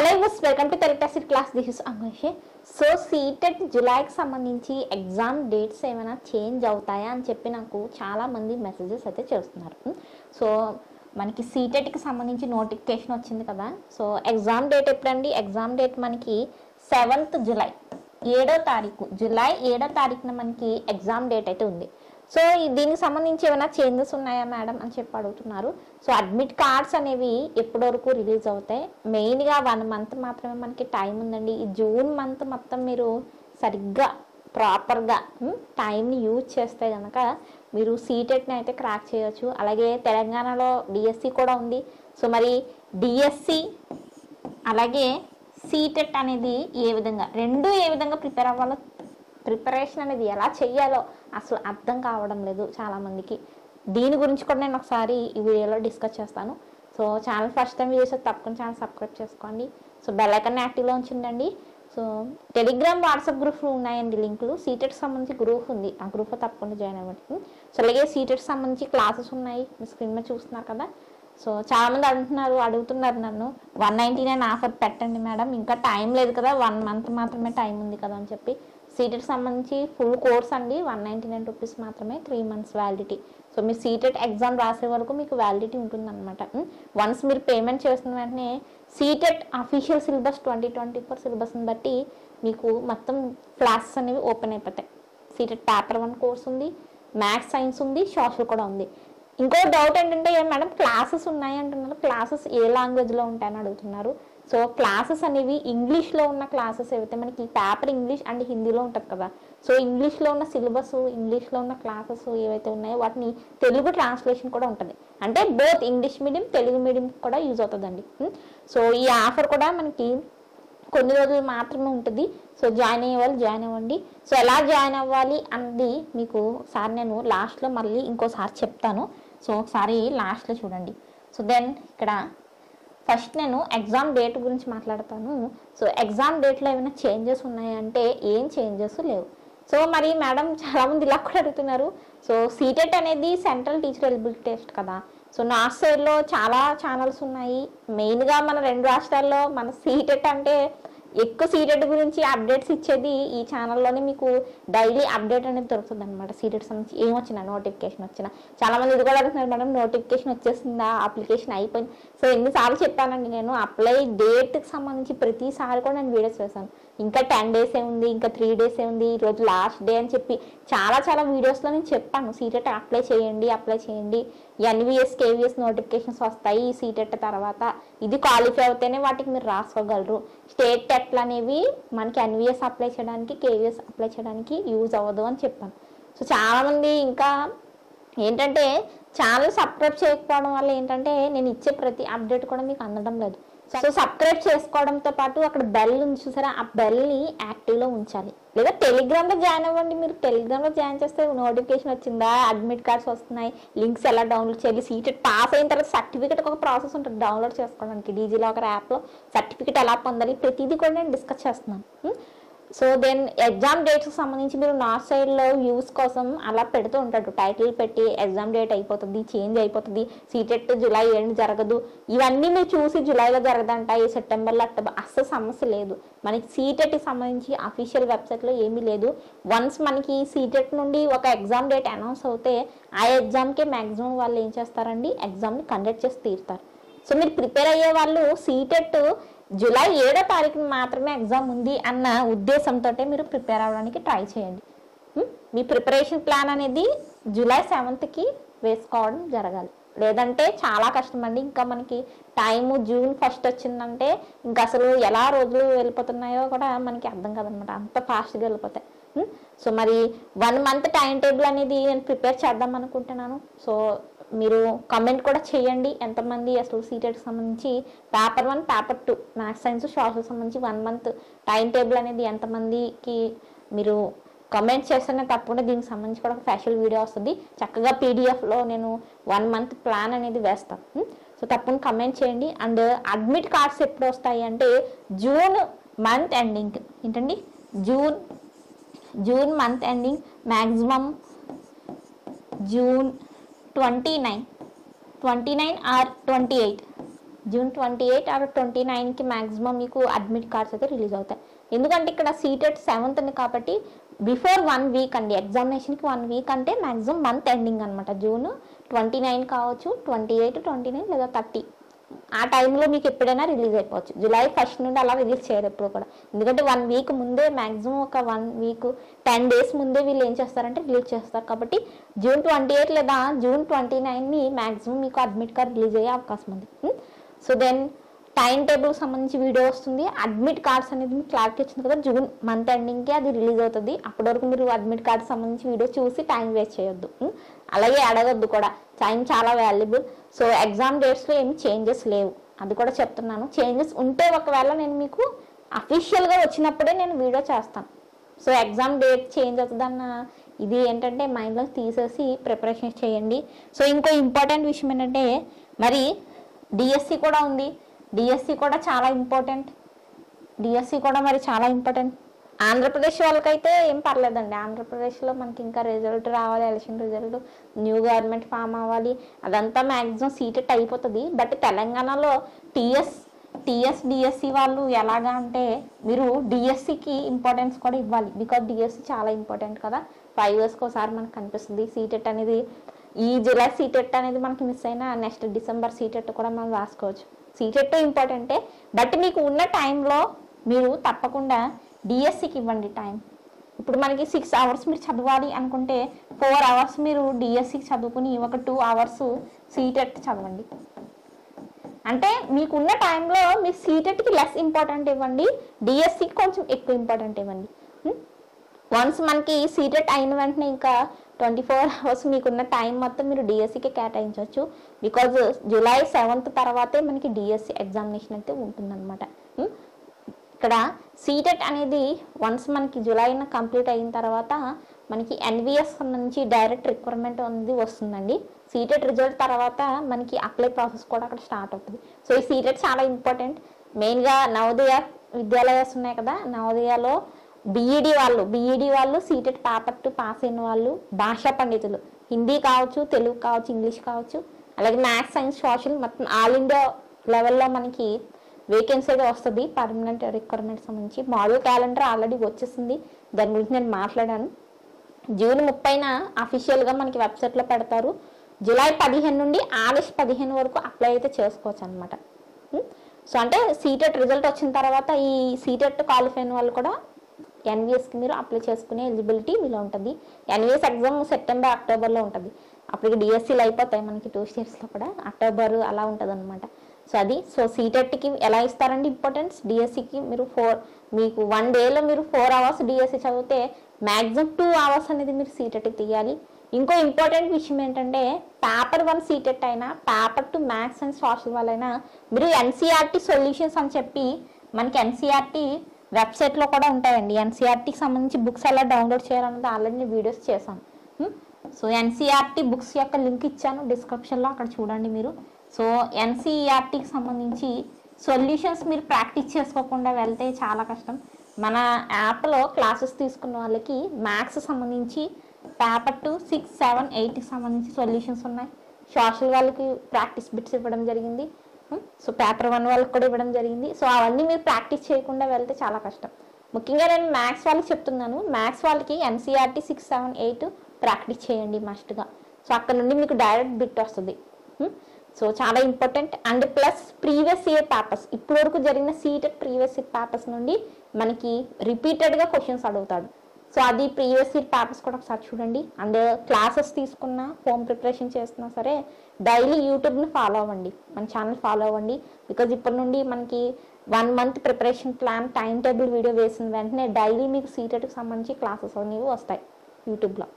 Hello యూస్ welcome to Telugu test class. This is Ankush. So CTET జూలైకి సంబంధించి ఎగ్జామ్ డేట్స్ ఏమైనా చేంజ్ అవుతాయా అని చెప్పి నాకు చాలామంది మెసేజెస్ అయితే చేస్తున్నారు. సో మనకి సీటెట్కి సంబంధించి నోటిఫికేషన్ వచ్చింది కదా. సో ఎగ్జామ్ డేట్ ఎప్పుడండి? ఎగ్జామ్ డేట్ మనకి 7th జూలై, 7వ తారీఖు, జూలై 7వ తారీఖున మనకి ఎగ్జామ్ డేట్ అయితే ఉంది. సో దీనికి సంబంధించి ఏమైనా చేంజెస్ ఉన్నాయా మేడం అని చెప్పి అడుగుతున్నారు. సో అడ్మిట్ కార్డ్స్ అనేవి ఎప్పటి వరకు రిలీజ్ అవుతాయి? మెయిన్గా 1 month మాత్రమే మనకి టైం ఉందండి. ఈ జూన్ మంత్ మొత్తం మీరు సరిగ్గా ప్రాపర్గా టైంని యూజ్ చేస్తే కనుక మీరు సీటెట్ని అయితే క్రాక్ చేయొచ్చు. అలాగే తెలంగాణలో డిఎస్సి కూడా ఉంది. సో మరి డిఎస్సి అలాగే సీటెట్ అనేది ఏ విధంగా ప్రిపేర్ అవ్వాలో, ప్రిపరేషన్ అనేది ఎలా చెయ్యాలో అసలు అర్థం కావడం లేదు చాలామందికి. దీని గురించి కూడా నేను ఒకసారి ఈ వీడియోలో డిస్కస్ చేస్తాను. సో ఛానల్ ఫస్ట్ టైం చేస్తే తప్పకుండా ఛానల్ సబ్స్క్రైబ్ చేసుకోండి. సో బెల్ ఐకాన్ యాక్టివ్లో ఉంచండి. సో టెలిగ్రామ్, వాట్సాప్ గ్రూప్లు ఉన్నాయండి లింకులు. సీటెట్కి సంబంధించి గ్రూప్ ఉంది, ఆ గ్రూప్లో తప్పకుండా జాయిన్ అవ్వండి. సో అలాగే సీటెట్కి సంబంధించి క్లాసెస్ ఉన్నాయి, మీ స్క్రీన్ మీద చూస్తున్నారు కదా. సో చాలామంది అడుగుతున్నారు నన్ను 199 ఆఫర్ పెట్టండి మేడం, ఇంకా టైం లేదు కదా, 1 month మాత్రమే టైం ఉంది కదా అని చెప్పి. సీటెట్ సంబంధించి ఫుల్ కోర్స్ అండి, 199 రూపీస్ మాత్రమే, 3 months వ్యాలిడిటీ. సో మీరు సీటెట్ ఎగ్జామ్ రాసే వరకు మీకు వ్యాలిడిటీ ఉంటుందన్నమాట. వన్స్ మీరు పేమెంట్ చేసిన వెంటనే సీటెట్ అఫీషియల్ సిలబస్ 2024 సిలబస్ని బట్టి మీకు మొత్తం క్లాసెస్ అనేవి ఓపెన్ అయిపోతాయి. సీటెట్ పేపర్ 1 కోర్స్ ఉంది, మ్యాథ్స్, సైన్స్ ఉంది, సోషల్ కూడా ఉంది. ఇంకో డౌట్ ఏంటంటే మేడం క్లాసెస్ ఉన్నాయి అంటున్నారు, క్లాసెస్ ఏ లాంగ్వేజ్లో ఉంటాయని అడుగుతున్నారు. సో క్లాసెస్ అనేవి ఇంగ్లీష్లో ఉన్న క్లాసెస్ ఏవైతే మనకి పేపర్ ఇంగ్లీష్ అండ్ హిందీలో ఉంటుంది కదా. సో ఇంగ్లీష్లో ఉన్న సిలబస్, ఇంగ్లీష్లో ఉన్న క్లాసెస్ ఏవైతే ఉన్నాయో వాటిని తెలుగు ట్రాన్స్లేషన్ కూడా ఉంటుంది. అంటే both English medium, Telugu medium కూడా యూజ్ అవుతుందండి. సో ఈ ఆఫర్ కూడా మనకి కొన్ని రోజులు మాత్రమే ఉంటుంది. సో జాయిన్ అయ్యే వాళ్ళు జాయిన్ అవ్వండి. సో ఎలా జాయిన్ అవ్వాలి అన్నది మీకు ఒకసారి నేను లాస్ట్లో మళ్ళీ ఇంకోసారి చెప్తాను. సో ఒకసారి లాస్ట్లో చూడండి. సో దెన్ ఇక్కడ ఫస్ట్ నేను ఎగ్జామ్ డేట్ గురించి మాట్లాడతాను. సో ఎగ్జామ్ డేట్లో ఏమైనా చేంజెస్ ఉన్నాయంటే ఏం చేంజెస్ లేవు. సో మరి మేడం చాలామంది ఇలా కూడా అడుగుతున్నారు. సో సీటెట్ అనేది సెంట్రల్ టీచర్ ఎలిజిబిలిటీ టెస్ట్ కదా. సో నార్త్ సైడ్లో చాలా ఛానల్స్ ఉన్నాయి. మెయిన్గా మన 2 రాష్ట్రాల్లో మన సీటెట్ అంటే ఎక్కువ సీటెట్ గురించి అప్డేట్స్ ఇచ్చేది ఈ ఛానల్లోనే. మీకు డైలీ అప్డేట్ అనేది దొరుకుతుంది అనమాట. సీటెట్ సంబంధించి ఏమొచ్చినా, నోటిఫికేషన్ వచ్చినా. చాలామంది ఇది కూడా అడుగుతున్నారు మేడం నోటిఫికేషన్ వచ్చేసిందా, అప్లికేషన్ అయిపోయింది. సో ఎన్నిసార్లు చెప్పానండి నేను, అప్లై డేట్కి సంబంధించి ప్రతిసారి కూడా నేను వీడియోస్ వేసాను. ఇంకా 10 days ఉంది, ఇంకా 3 days ఉంది, ఈరోజు లాస్ట్ డే అని చెప్పి చాలా వీడియోస్లో నేను చెప్పాను. సీటెట్ అప్లై చేయండి, ఎన్విఎస్, కేవీఎస్ నోటిఫికేషన్స్ వస్తాయి ఈ సీటెట్ తర్వాత. ఇది క్వాలిఫై అవుతేనే వాటికి మీరు రాసుకోగలరు. స్టేట్ టెట్లు అనేవి మనకి ఎన్విఎస్ అప్లై చేయడానికి, కేవీఎస్ అప్లై చేయడానికి యూజ్ అవ్వదు అని చెప్పాను. సో చాలామంది ఇంకా ఏంటంటే ఛానల్ సబ్స్క్రైబ్ చేయకపోవడం వల్ల ఏంటంటే నేను ఇచ్చే ప్రతి అప్డేట్ కూడా మీకు అందడం లేదు. సో సబ్స్క్రైబ్ చేసుకోవడంతో పాటు అక్కడ బెల్ ఉంది చూసారా, ఆ బెల్ని యాక్టివ్లో ఉంచాలి. లేదా టెలిగ్రామ్లో జాయిన్ అవ్వండి. మీరు టెలిగ్రామ్లో జాయిన్ చేస్తే నోటిఫికేషన్ వచ్చిందా, అడ్మిట్ కార్డ్స్ వస్తున్నాయి, లింక్స్ ఎలా డౌన్లోడ్ చేయాలి, సీటెట్ పాస్ అయిన తర్వాత సర్టిఫికేట్ ఒక ప్రాసెస్ ఉంటుంది డౌన్లోడ్ చేసుకోవడానికి. డిజిలాకర్ యాప్లో సర్టిఫికేట్ ఎలా పొందాలి ప్రతిదీ కూడా నేను డిస్కస్ చేస్తున్నాను. సో దెన్ ఎగ్జామ్ డేట్స్కి సంబంధించి మీరు నార్త్ సైడ్లో వ్యూస్ కోసం అలా పెడుతూ ఉంటాడు, టైటిల్ పెట్టి ఎగ్జామ్ డేట్ అయిపోతుంది, చేంజ్ అయిపోతుంది, సీటెట్ జూలై 7 జరగదు, ఇవన్నీ మీరు చూసి జూలైలో జరగదంట, ఈ సెప్టెంబర్లో, అక్టోబర్, అస్సలు సమస్య లేదు. మనకి సీటెట్కి సంబంధించి అఫీషియల్ వెబ్సైట్లో ఏమీ లేదు. వన్స్ మనకి సీటెట్ నుండి ఒక ఎగ్జామ్ డేట్ అనౌన్స్ అవుతే ఆ ఎగ్జామ్కే మ్యాక్సిమం వాళ్ళు ఏం చేస్తారండి, ఎగ్జామ్ని కండక్ట్ చేసి తీరుతారు. సో మీరు ప్రిపేర్ అయ్యే వాళ్ళు సీటెట్ జూలై 7వ తారీఖున మాత్రమే ఎగ్జామ్ ఉంది అన్న ఉద్దేశంతో మీరు ప్రిపేర్ అవ్వడానికి ట్రై చేయండి. మీ ప్రిపరేషన్ ప్లాన్ అనేది జూలై 7th వేసుకోవడం జరగాలి. లేదంటే చాలా కష్టం అండి. ఇంకా మనకి టైము జూన్ 1 వచ్చిందంటే ఇంకా అసలు ఎలా రోజులు వెళ్ళిపోతున్నాయో కూడా మనకి అర్థం కాదనమాట, అంత ఫాస్ట్గా వెళ్ళిపోతాయి. సో మరి 1 month టైం టేబుల్ అనేది నేను ప్రిపేర్ చేద్దాం అనుకుంటున్నాను. సో మీరు కమెంట్ కూడా చేయండి ఎంతమంది అసలు సీటెట్కి సంబంధించి paper 1, paper 2, maths, science, social సంబంధించి 1 month టైం టేబుల్ అనేది ఎంతమందికి మీరు కమెంట్ చేస్తేనే తప్పకుండా దీనికి సంబంధించి కూడా ఒక స్పెషల్ వీడియో వస్తుంది. చక్కగా పీడిఎఫ్లో నేను 1 month ప్లాన్ అనేది వేస్తాను. సో తప్పకుండా కమెంట్ చేయండి. అండ్ అడ్మిట్ కార్డ్స్ ఎప్పుడు వస్తాయి అంటే జూన్ మంత్ ఎండింగ్. ఏంటండి, June month ending, maximum June 29 or 28 June 28 or 29కి మ్యాక్సిమం మీకు అడ్మిట్ కార్డ్స్ అయితే రిలీజ్ అవుతాయి. ఎందుకంటే ఇక్కడ సీటెట్ 7th కాబట్టి బిఫోర్ 1 వీక్ అండి. ఎగ్జామినేషన్కి 1 వీక్ అంటే మ్యాక్సిమం మంత్ ఎండింగ్ అనమాట. జూన్ 29 కావచ్చు, 28, 29 లేదా 30 ఆ టైంలో మీకు ఎప్పుడైనా రిలీజ్ అయిపోవచ్చు. జూలై 1 నుండి అలా రిలీజ్ చేయరు ఎప్పుడు కూడా. ఎందుకంటే 1 వీక్ ముందే మ్యాక్సిమం ఒక 1 వీక్ 10 days ముందే వీళ్ళు ఏం చేస్తారంటే రిలీజ్ చేస్తారు. కాబట్టి జూన్ 28 లేదా జూన్ 29ని మ్యాక్సిమం మీకు అడ్మిట్ కార్డ్ రిలీజ్ అయ్యే అవకాశం ఉంది. సో దెన్ టైం టేబుల్ సంబంధించి వీడియో వస్తుంది. అడ్మిట్ కార్డ్స్ అనేది మీకు క్లారిటీ వచ్చింది కదా, జూన్ మంత్ ఎండింగ్కి అది రిలీజ్ అవుతుంది. అప్పటి వరకు మీరు అడ్మిట్ కార్డ్ సంబంధించి వీడియో చూసి టైం వేస్ట్ చేయొద్దు, అలాగే అడగద్దు కూడా. టైం చాలా వాల్యుబుల్. సో ఎగ్జామ్ డేట్స్లో ఏమి చేంజెస్ లేవు, అది కూడా చెప్తున్నాను. చేంజెస్ ఉంటే ఒకవేళ నేను మీకు అఫీషియల్గా వచ్చినప్పుడే నేను వీడియో చేస్తాను. సో ఎగ్జామ్ డేట్ చేంజ్ అవుతుందన్న ఇది ఏంటంటే మైండ్లో తీసేసి ప్రిపరేషన్ చేయండి. సో ఇంకో ఇంపార్టెంట్ విషయం ఏంటంటే మరి డిఎస్సి కూడా ఉంది. డిఎస్సి కూడా చాలా ఇంపార్టెంట్. డిఎస్సి కూడా మరి చాలా ఇంపార్టెంట్. ఆంధ్రప్రదేశ్ వాళ్ళకైతే ఏం పర్లేదండి. ఆంధ్రప్రదేశ్లో మనకి ఇంకా రిజల్ట్ రావాలి, election result, new government form అవ్వాలి, అదంతా మ్యాక్సిమం సీటెట్ అయిపోతుంది. బట్ తెలంగాణలో డిఎస్సి వాళ్ళు ఎలాగా అంటే మీరు డిఎస్సికి ఇంపార్టెన్స్ కూడా ఇవ్వాలి. బికాజ్ డిఎస్సి చాలా ఇంపార్టెంట్ కదా. 5 yearsకి ఒకసారి మనకు కనిపిస్తుంది. సీటెట్ అనేది ఈ జూలై సీటెట్ అనేది మనకి మిస్ అయినా నెక్స్ట్ డిసెంబర్ సీటెట్ కూడా మనం రాసుకోవచ్చు. సీటెట్ ఇంపార్టెంటే, బట్ మీకు ఉన్న టైంలో మీరు తప్పకుండా డిఎస్సికి ఇవ్వండి టైం. ఇప్పుడు మనకి 6 hours మీరు చదవాలి అనుకుంటే 4 hours మీరు డిఎస్సికి చదువుకుని ఒక 2 hours సీటెట్ చదవండి. అంటే మీకున్న టైంలో మీరు సీటెట్కి లెస్ ఇంపార్టెంట్ ఇవ్వండి, డిఎస్సికి కొంచెం ఎక్కువ ఇంపార్టెంట్ ఇవ్వండి. వన్స్ మనకి సీటెట్ అయిన వెంటనే ఇంకా 24 hours మీకున్న టైం మొత్తం మీరు డిఎస్సికి కేటాయించవచ్చు. బికాజ్ జూలై 7th తర్వాతే మనకి డిఎస్సి ఎగ్జామినేషన్ అయితే ఉంటుందన్నమాట. ఇక్కడ సీటెట్ అనేది వన్స్ మనకి జూలైన కంప్లీట్ అయిన తర్వాత మనకి ఎన్విఎస్ నుంచి డైరెక్ట్ రిక్వైర్మెంట్ అనేది వస్తుందండి. సీటెట్ రిజల్ట్ తర్వాత మనకి అప్లై ప్రాసెస్ కూడా అక్కడ స్టార్ట్ అవుతుంది. సో ఈ సీటెట్ చాలా ఇంపార్టెంట్. మెయిన్గా నవోదయ విద్యాలయాలు ఉన్నాయి కదా, నవోదయలో బీఈడి వాళ్ళు సీటెట్ పేపర్ 2 పాస్ అయిన వాళ్ళు, భాషా పండితులు, హిందీ కావచ్చు, తెలుగు కావచ్చు, ఇంగ్లీష్ కావచ్చు, అలాగే మ్యాథ్స్, సైన్స్, సోషల్, మొత్తం ఆల్ ఇండియా లెవెల్లో మనకి వేకెన్సీ అయితే వస్తుంది. పర్మనెంట్ రిక్వైర్మెంట్ సంబంధించి మోడల్ క్యాలెండర్ ఆల్రెడీ వచ్చేసింది, దాని గురించి నేను మాట్లాడాను. జూన్ 30న అఫీషియల్గా మనకి వెబ్సైట్లో పెడతారు. జూలై 15 నుండి ఆగస్ట్ 15 వరకు అప్లై అయితే చేసుకోవచ్చు అనమాట. సో అంటే సీటెట్ రిజల్ట్ వచ్చిన తర్వాత ఈ సీటెట్ క్వాలిఫై అయిన వాళ్ళు కూడా ఎన్విఎస్కి మీరు అప్లై చేసుకునే ఎలిజిబిలిటీ మీలో ఉంటుంది. ఎన్విఎస్ ఎగ్జామ్ సెప్టెంబర్, అక్టోబర్లో ఉంటుంది. అప్పటికి డిఎస్సీలు అయిపోతాయి మనకి 2 stagesలో కూడా, అక్టోబర్ అలా ఉంటుంది అనమాట. సో అది సీటెట్కి ఎలా ఇస్తారండి ఇంపార్టెన్స్. డిఎస్సికి మీరు మీకు 1 dayలో మీరు 4 hours డిఎస్సి చదివితే మ్యాక్సిమం 2 hours అనేది మీరు సీటెట్కి తీయాలి. ఇంకో ఇంపార్టెంట్ విషయం ఏంటంటే పేపర్ 1 సీటెట్ అయినా, పేపర్ 2 మ్యాథ్స్ అండ్ సోషల్ వాళ్ళైనా మీరు ఎన్సీఆర్టీ సొల్యూషన్స్ అని చెప్పి మనకి ఎన్సీఆర్టీ వెబ్సైట్లో కూడా ఉంటాయండి. ఎన్సీఆర్టీకి సంబంధించి బుక్స్ ఎలా డౌన్లోడ్ చేయాలన్నది ఆల్రెడీ వీడియోస్ చేశాను. సో ఎన్సీఆర్టీ బుక్స్ యొక్క లింక్ ఇచ్చాను డిస్క్రిప్షన్లో, అక్కడ చూడండి మీరు. సో ఎన్సీఆర్టీకి సంబంధించి సొల్యూషన్స్ మీరు ప్రాక్టీస్ చేసుకోకుండా వెళ్తే చాలా కష్టం. మన యాప్లో క్లాసెస్ తీసుకున్న వాళ్ళకి మ్యాథ్స్ సంబంధించి పేపర్ 2, 6, 7, 8కి సంబంధించి సొల్యూషన్స్ ఉన్నాయి. సోషల్ వాళ్ళకి ప్రాక్టీస్ బిట్స్ ఇవ్వడం జరిగింది. సో పేపర్ 1 వాళ్ళకి కూడా ఇవ్వడం జరిగింది. సో అవన్నీ మీరు ప్రాక్టీస్ చేయకుండా వెళ్తే చాలా కష్టం. ముఖ్యంగా నేను మ్యాథ్స్ వాళ్ళకి చెప్తున్నాను. మ్యాథ్స్ వాళ్ళకి ఎన్సీఆర్టీ 6, 7, 8 ప్రాక్టీస్ చేయండి మస్ట్గా. సో అక్కడ నుండి మీకు డైరెక్ట్ బిట్ వస్తుంది. సో చాలా important. And plus previous year papers, ఇప్పటి వరకు జరిగిన సీటెట్ ప్రీవియస్ ఇయర్ పేపర్స్ నుండి మనకి రిపీటెడ్గా క్వశ్చన్స్ అడుగుతాడు. సో అది ప్రీవియస్ ఇయర్ పేపర్స్ కూడా ఒకసారి చూడండి. అండ్ క్లాసెస్ తీసుకున్నా, హోమ్ ప్రిపరేషన్ చేస్తున్నా సరే డైలీ యూట్యూబ్ని ఫాలో అవ్వండి, మన ఛానల్ ఫాలో అవ్వండి. బికాజ్ ఇప్పటి నుండి మనకి 1 month preparation plan, time table video వేసిన వెంటనే డైలీ మీకు సీటెట్కి సంబంధించి క్లాసెస్ అనేవి వస్తాయి యూట్యూబ్లో.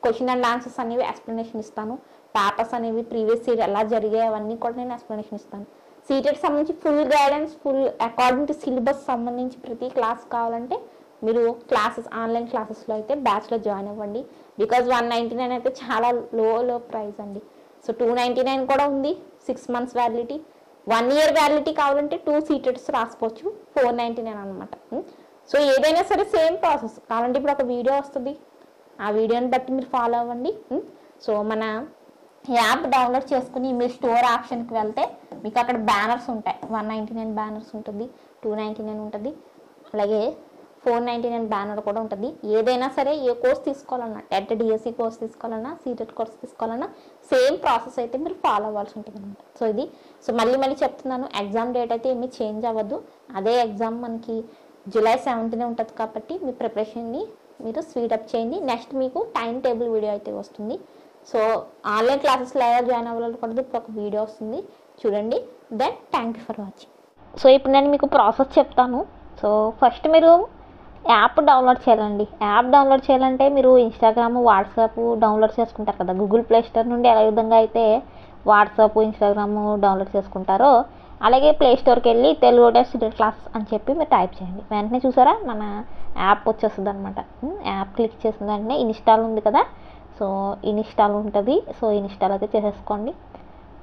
క్వశ్చన్ అండ్ ఆన్సర్స్ అనేవి ఎక్స్ప్లెనేషన్ ఇస్తాను. పేపర్స్ అనేవి ప్రీవియస్ ఇయర్ ఎలా జరిగాయి అవన్నీ కూడా నేను ఎక్స్ప్లెనేషన్ ఇస్తాను. సీటెట్ సంబంధించి full guidance, full according to syllabus సంబంధించి ప్రతి క్లాస్ కావాలంటే మీరు క్లాసెస్, ఆన్లైన్ క్లాసెస్లో అయితే బ్యాచ్లో జాయిన్ అవ్వండి. బికాజ్ 199 అయితే చాలా లో ప్రైస్ అండి. సో 299 కూడా ఉంది, 6 months వ్యాలిడిటీ. 1 year వ్యాలిడిటీ కావాలంటే 2 సీటెట్స్ రాసుకోవచ్చు, 499 అనమాట. సో ఏదైనా సరే సేమ్ ప్రాసెస్ కావాలంటే ఇప్పుడు ఒక వీడియో వస్తుంది, ఆ వీడియోని బట్టి మీరు ఫాలో అవ్వండి. సో మన యాప్ డౌన్లోడ్ చేసుకుని మీరు స్టోర్ ఆప్షన్కి వెళ్తే మీకు అక్కడ బ్యానర్స్ ఉంటాయి. 199 బ్యానర్స్ ఉంటుంది, 299 ఉంటుంది, అలాగే 499 బ్యానర్ కూడా ఉంటుంది. ఏదైనా సరే ఏ కోర్స్ తీసుకోవాలన్నా, టెట్ డిఎస్సి కోర్స్ తీసుకోవాలన్నా, సీటెట్ కోర్స్ తీసుకోవాలన్నా సేమ్ ప్రాసెస్ అయితే మీరు ఫాలో అవ్వాల్సి ఉంటుంది అనమాట. సో మళ్ళీ చెప్తున్నాను, ఎగ్జామ్ డేట్ అయితే ఏమీ చేంజ్ అవ్వదు. అదే ఎగ్జామ్ మనకి July 17 ఉంటుంది కాబట్టి మీ ప్రిపరేషన్ని మీరు స్పీడప్ చేయండి. నెక్స్ట్ మీకు టైం టేబుల్ వీడియో అయితే వస్తుంది. సో ఆన్లైన్ క్లాసెస్లో ఎలా జాయిన్ అవ్వాలని కూడా ఇప్పుడు ఒక వీడియో వస్తుంది, చూడండి. Then thank you for watching. So ఇప్పుడు నేను మీకు ప్రాసెస్ చెప్తాను. సో ఫస్ట్ మీరు యాప్ డౌన్లోడ్ చేయాలండి. యాప్ డౌన్లోడ్ చేయాలంటే మీరు ఇన్స్టాగ్రామ్, వాట్సాప్ డౌన్లోడ్ చేసుకుంటారు కదా, గూగుల్ ప్లే స్టోర్ నుండి ఏ విధంగా అయితే వాట్సాప్, ఇన్స్టాగ్రామ్ డౌన్లోడ్ చేసుకుంటారో అలాగే ప్లే స్టోర్కి వెళ్ళి తెలుగు సీటెట్ క్లాసెస్ అని చెప్పి మీరు టైప్ చేయండి. వెంటనే చూసారా మన యాప్ వచ్చేస్తుంది అనమాట. యాప్ క్లిక్ చేసిన వెంటనే ఇన్స్టాల్ ఉంది కదా, సో ఇన్స్టాల్ ఉంటుంది. సో ఇన్స్టాల్ అయితే చేసేసుకోండి.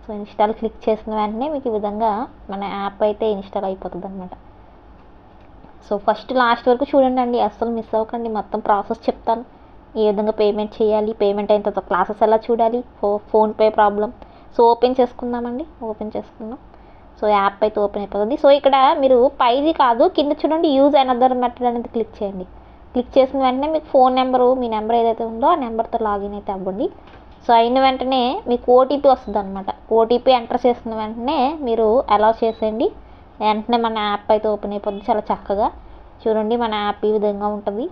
సో ఇన్స్టాల్ క్లిక్ చేసిన వెంటనే మీకు ఈ విధంగా మన యాప్ అయితే ఇన్స్టాల్ అయిపోతుంది అనమాట. సో ఫస్ట్ లాస్ట్ వరకు చూడండి అండి, అస్సలు మిస్ అవ్వకండి. మొత్తం ప్రాసెస్ చెప్తాను, ఏ విధంగా పేమెంట్ చేయాలి, పేమెంట్ అయిన తర్వాత క్లాసెస్ ఎలా చూడాలి, ఫోన్పే ప్రాబ్లం. సో ఓపెన్ చేసుకుందామండి, ఓపెన్ చేసుకుందాం. సో యాప్ అయితే ఓపెన్ అయిపోతుంది. సో ఇక్కడ మీరు పైది కాదు, కింద చూడండి యూజ్ అనదర్ మెథడ్ అనేది క్లిక్ చేయండి. క్లిక్ చేసిన వెంటనే మీకు ఫోన్ నెంబరు, మీ నెంబర్ ఏదైతే ఉందో ఆ నెంబర్తో లాగిన్ అయితే అవ్వండి. సో అయిన వెంటనే మీకు ఓటీపీ వస్తుంది అనమాట. ఓటీపీ ఎంటర్ చేసిన వెంటనే మీరు అలౌ చేసేయండి. వెంటనే మన యాప్ అయితే ఓపెన్ అయిపోతుంది చాలా చక్కగా. చూడండి మన యాప్ ఈ విధంగా ఉంటుంది.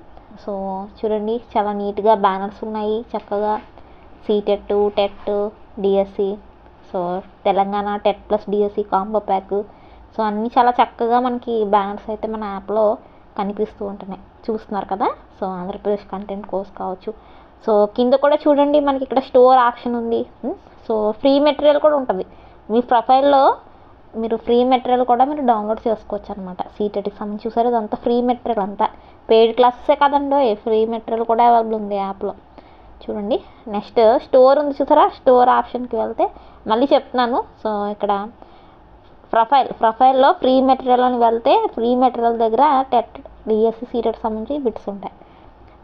సో చూడండి చాలా నీట్గా బ్యానర్స్ ఉన్నాయి చక్కగా. CTET, TET, DSC, so Telangana TET plus DSC combo pack. So అన్నీ చాలా చక్కగా మనకి బ్యానర్స్ అయితే మన యాప్లో కనిపిస్తూ ఉంటున్నాయి, చూస్తున్నారు కదా. సో ఆంధ్రప్రదేశ్ కంటెంట్ కోర్స్ కావచ్చు. సో కింద కూడా చూడండి మనకి ఇక్కడ స్టోర్ ఆప్షన్ ఉంది. సో ఫ్రీ మెటీరియల్ కూడా ఉంటుంది. మీ ప్రొఫైల్లో మీరు ఫ్రీ మెటీరియల్ కూడా మీరు డౌన్లోడ్ చేసుకోవచ్చు అనమాట. సీటెట్కి సంబంధించి చూసారు, ఇదంతా ఫ్రీ మెటీరియల్, అంతా పెయిడ్ క్లాసెసే కదండో, ఫ్రీ మెటీరియల్ కూడా అవైలబుల్ ఉంది యాప్లో. చూడండి నెక్స్ట్ స్టోర్ ఉంది చూసారా, స్టోర్ ఆప్షన్కి వెళ్తే మళ్ళీ చెప్తున్నాను. సో ఇక్కడ ప్రొఫైల్లో ఫ్రీ మెటీరియల్ అని వెళ్తే ఫ్రీ మెటీరియల్ దగ్గర టెట్, డిఎస్సి, సీటెట్ సంబంధించి బిట్స్ ఉంటాయి.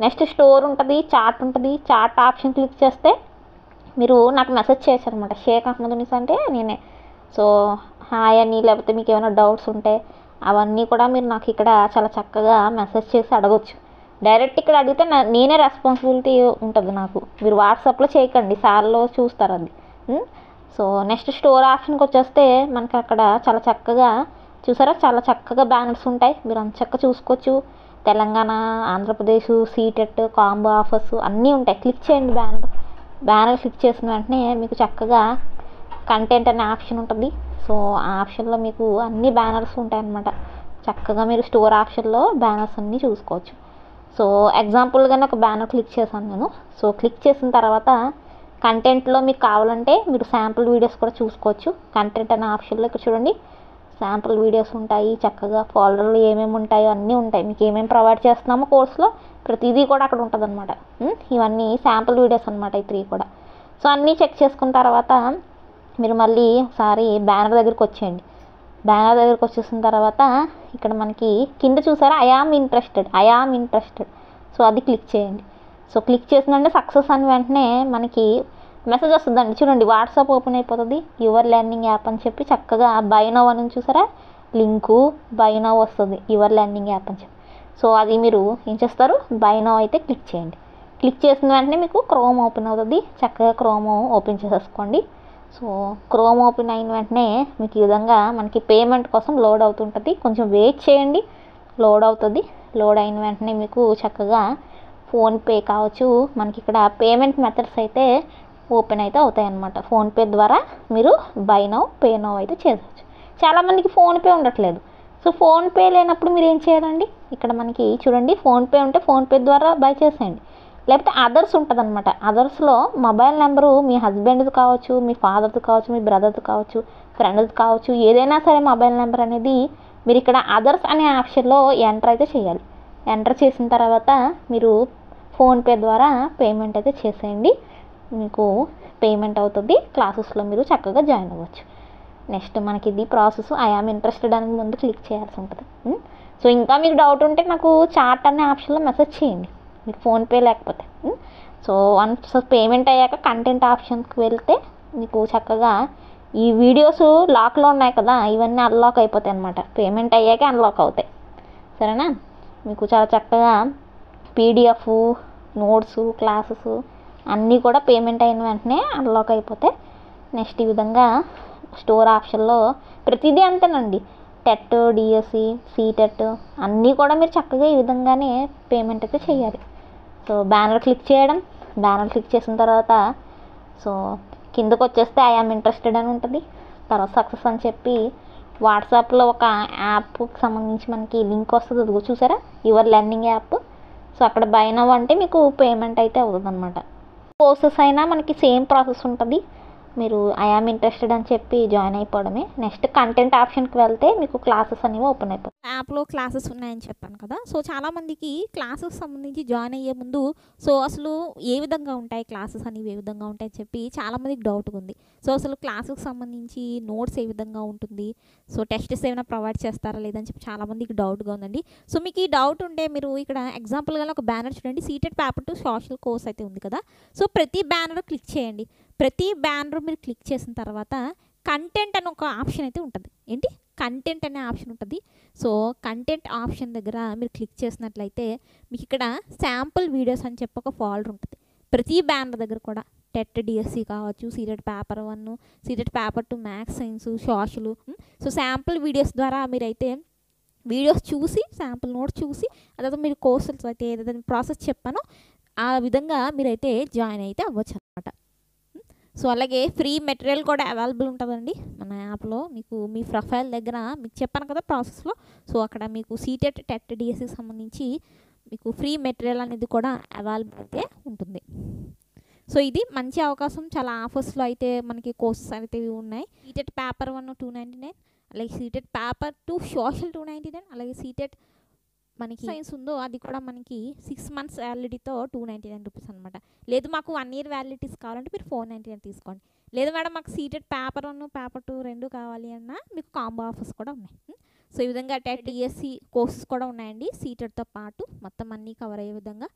నెక్స్ట్ స్టోర్ ఉంటుంది, చార్ట్ ఉంటుంది. చార్ట్ ఆప్షన్ క్లిక్ చేస్తే మీరు నాకు మెసేజ్ చేశారనమాట, షేక్ అహ్మద్ ఉనీస్ అంటే నేనే. సో హాయ్ అని, లేకపోతే మీకు ఏమైనా డౌట్స్ ఉంటే అవన్నీ కూడా మీరు నాకు ఇక్కడ చాలా చక్కగా మెసేజ్ చేసి అడగొచ్చు. డైరెక్ట్ ఇక్కడ అడిగితే నేనే రెస్పాన్సిబిలిటీ ఉంటుంది నాకు. మీరు వాట్సాప్లో చేయకండి, సార్లో చూస్తారు అది. సో నెక్స్ట్ స్టోర్ ఆప్షన్కి వచ్చేస్తే మనకి అక్కడ చాలా చక్కగా చూసారా, చాలా చక్కగా బ్యానర్స్ ఉంటాయి, మీరు అంత చక్కగా చూసుకోవచ్చు. Telangana, Andhra Pradesh, CTET combo offers అన్నీ ఉంటాయి. క్లిక్ చేయండి బ్యానర్ క్లిక్ చేసిన వెంటనే మీకు చక్కగా కంటెంట్ అనే ఆప్షన్ ఉంటుంది. సో ఆ ఆప్షన్లో మీకు అన్ని బ్యానర్స్ ఉంటాయి అన్నమాట. చక్కగా మీరు స్టోర్ ఆప్షన్లో బ్యానర్స్ అన్నీ చూసుకోవచ్చు. సో ఎగ్జాంపుల్గానే ఒక బ్యానర్ క్లిక్ చేశాను నేను. సో క్లిక్ చేసిన తర్వాత కంటెంట్లో మీకు కావాలంటే మీరు శాంపుల్ వీడియోస్ కూడా చూసుకోవచ్చు. కంటెంట్ అనే ఆప్షన్లో ఇక్కడ చూడండి శాంపుల్ వీడియోస్ ఉంటాయి, చక్కగా ఫోల్డర్లు ఏమేమి ఉంటాయో అన్నీ ఉంటాయి. మీకు ఏమేమి ప్రొవైడ్ చేస్తున్నామో కోర్సులో ప్రతిదీ కూడా అక్కడ ఉంటుంది అనమాట. ఇవన్నీ శాంపుల్ వీడియోస్ అనమాట, ఈ 3 కూడా. సో అన్నీ చెక్ చేసుకున్న తర్వాత మీరు మళ్ళీ ఒకసారి బ్యానర్ దగ్గరికి వచ్చేయండి. బ్యానర్ దగ్గరికి వచ్చేసిన తర్వాత ఇక్కడ మనకి కింద చూసారా ఐ ఆమ్ ఇంట్రెస్టెడ్. సో అది క్లిక్ చేయండి. సో క్లిక్ చేసిందంటే సక్సెస్ అని వెంటనే మనకి మెసేజ్ వస్తుందండి. చూడండి వాట్సాప్ ఓపెన్ అయిపోతుంది, యువర్ లెర్నింగ్ యాప్ అని చెప్పి చక్కగా బై నౌ అని చూసారా, లింకు బై నౌ వస్తుంది, యువర్ లెర్నింగ్ యాప్ అని చెప్పి. సో అది మీరు ఏం చేస్తారు, బై నౌ అయితే క్లిక్ చేయండి. క్లిక్ చేసిన వెంటనే మీకు క్రోమ్ ఓపెన్ అవుతుంది. చక్కగా క్రోమ్ ఓపెన్ చేసేసుకోండి. సో క్రోమ్ ఓపెన్ అయిన వెంటనే మీకు ఈ విధంగా మనకి పేమెంట్ కోసం లోడ్ అవుతుంటుంది. కొంచెం వెయిట్ చేయండి, లోడ్ అవుతుంది. లోడ్ అయిన వెంటనే మీకు చక్కగా ఫోన్పే కావచ్చు, మనకి ఇక్కడ పేమెంట్ మెథడ్స్ అయితే ఓపెన్ అయితే అవుతాయి అన్నమాట. ఫోన్పే ద్వారా మీరు బై నౌ పే నౌ అయితే చేయవచ్చు. చాలామందికి ఫోన్పే ఉండట్లేదు. సో ఫోన్పే లేనప్పుడు మీరు ఏం చేయాలండి, ఇక్కడ మనకి చూడండి ఫోన్పే ఉంటే ఫోన్పే ద్వారా బై చేసేయండి. లేకపోతే అదర్స్ ఉంటుంది అనమాట. అదర్స్లో మొబైల్ నెంబరు మీ హస్బెండ్ది కావచ్చు, మీ ఫాదర్ది కావచ్చు, మీ బ్రదర్ది కావచ్చు, ఫ్రెండ్ది కావచ్చు, ఏదైనా సరే మొబైల్ నెంబర్ అనేది మీరు ఇక్కడ అదర్స్ అనే ఆప్షన్లో ఎంటర్ అయితే చేయాలి. ఎంటర్ చేసిన తర్వాత మీరు ఫోన్పే ద్వారా పేమెంట్ అయితే చేసేయండి. మీకు పేమెంట్ అవుతుంది. క్లాసెస్లో మీరు చక్కగా జాయిన్ అవ్వచ్చు. నెక్స్ట్ మనకి ఇది ప్రాసెస్ ఐ ఆమ్ ఇంట్రెస్టెడ్ అని ముందు క్లిక్ చేయాల్సి ఉంటుంది. సో ఇంకా మీకు డౌట్ ఉంటే నాకు చాట్ అనే ఆప్షన్లో మెసేజ్ చేయండి, మీకు ఫోన్పే లేకపోతే. సో వన్స్ పేమెంట్ అయ్యాక కంటెంట్ ఆప్షన్కి వెళ్తే మీకు చక్కగా ఈ వీడియోస్ లాక్లో ఉన్నాయి కదా, ఇవన్నీ అన్లాక్ అయిపోతాయి అన్నమాట. పేమెంట్ అయ్యాకే అన్లాక్ అవుతాయి. సరేనా? మీకు చాలా చక్కగా పీడిఎఫ్, నోట్స్, క్లాసెస్ అన్నీ కూడా పేమెంట్ అయిన వెంటనే అన్లాక్ అయిపోతాయి. నెక్స్ట్ ఈ విధంగా స్టోర్ ఆప్షన్లో ప్రతిదీ అంతేనండి. టెట్, డిఎస్సి, సీటెట్ అన్నీ కూడా మీరు చక్కగా ఈ విధంగానే పేమెంట్ అయితే చేయాలి. సో బ్యానర్ క్లిక్ చేయడం, బ్యానర్ క్లిక్ చేసిన తర్వాత సో కిందకు వచ్చేస్తే ఐఆమ్ ఇంట్రెస్టెడ్ అని ఉంటుంది. తర్వాత సక్సెస్ అని చెప్పి వాట్సాప్లో ఒక యాప్కి సంబంధించి మనకి లింక్ వస్తుంది, అదిగో చూసారా, యువర్ లెర్నింగ్ యాప్. సో అక్కడ బై నౌ అంటే మీకు పేమెంట్ అయితే అవుతుంది అనమాట. కోర్సెస్ అయినా మనకి సేమ్ ప్రాసెస్ ఉంటుంది. మీరు ఐఆమ్ ఇంట్రెస్టెడ్ అని చెప్పి జాయిన్ అయిపోవడమే. నెక్స్ట్ కంటెంట్ ఆప్షన్కి వెళ్తే మీకు క్లాసెస్ అనేవి ఓపెన్ అయిపోతాయి. యాప్లో క్లాసెస్ ఉన్నాయని చెప్పాను కదా. సో చాలామందికి క్లాసెస్ సంబంధించి జాయిన్ అయ్యే ముందు సో అసలు ఏ విధంగా ఉంటాయి క్లాసెస్ అనేవి, ఏ విధంగా ఉంటాయని చెప్పి చాలామందికి డౌట్గా ఉంది. సో అసలు క్లాసెస్కి సంబంధించి నోట్స్ ఏ విధంగా ఉంటుంది, సో టెస్ట్స్ ఏమైనా ప్రొవైడ్ చేస్తారా లేదని చెప్పి చాలామందికి డౌట్గా ఉందండి. సో మీకు ఈ డౌట్ ఉంటే మీరు ఇక్కడ ఎగ్జాంపుల్గా ఒక బ్యానర్ చూడండి, seated paper to social course అయితే ఉంది కదా. సో ప్రతి బ్యానర్ క్లిక్ చేయండి. ప్రతి బ్యానర్ మీరు క్లిక్ చేసిన తర్వాత కంటెంట్ అని ఒక ఆప్షన్ అయితే ఉంటుంది. ఏంటి? కంటెంట్ అనే ఆప్షన్ ఉంటుంది. సో కంటెంట్ ఆప్షన్ దగ్గర మీరు క్లిక్ చేసినట్లయితే మీకు ఇక్కడ శాంపుల్ వీడియోస్ అని చెప్పి ఒక ఫోల్డర్ ఉంటుంది. ప్రతి బ్యానర్ దగ్గర కూడా టెట్, డిఎస్సి కావచ్చు, seated paper 1, seated paper 2, maths, science, social. So sample videos ద్వారా మీరైతే వీడియోస్ చూసి, శాంపుల్ నోట్స్ చూసి, అதாவது మీరు కోర్సెస్ అయితే ఏదైతే ప్రాసెస్ చెప్పానో ఆ విధంగా మీరైతే జాయిన్ అయితే అవ్వచ్చు అనమాట. సో అలాగే ఫ్రీ మెటీరియల్ కూడా అవైలబుల్ ఉంటుందండి మన యాప్లో. మీకు మీ ప్రొఫైల్ దగ్గర మీకు చెప్పాను కదా ప్రాసెస్లో, సో అక్కడ మీకు సీటెట్, టెట్, డిఎస్సికి సంబంధించి మీకు ఫ్రీ మెటీరియల్ అనేది కూడా అవైలబుల్ అయితే ఉంటుంది. సో ఇది మంచి అవకాశం. చాలా ఆఫర్స్లో అయితే మనకి కోర్సెస్ అయితే ఉన్నాయి. సీటెట్ పేపర్ 1 299, అలాగే సీటెట్ పేపర్ 2 సోషల్ 299, అలాగే సీటెట్ మనకి సైన్స్ ఉందో అది కూడా మనకి 6 months వ్యాలిడిటీతో 299 రూపీస్ అనమాట. లేదు మాకు 1 year వ్యాలిడిటీస్ కావాలంటే మీరు 499 తీసుకోండి. లేదు మేడం మాకు సీటెడ్ పేపర్ 1, పేపర్ 2 రెండు కావాలి అన్నా మీకు కాంబో ఆఫర్స్ కూడా ఉన్నాయి. సో ఈ విధంగా టెట్, డిఎస్సి కోర్సెస్ కూడా ఉన్నాయండి సీటెడ్తో పాటు, మొత్తం అన్నీ కవర్ అయ్యే విధంగా.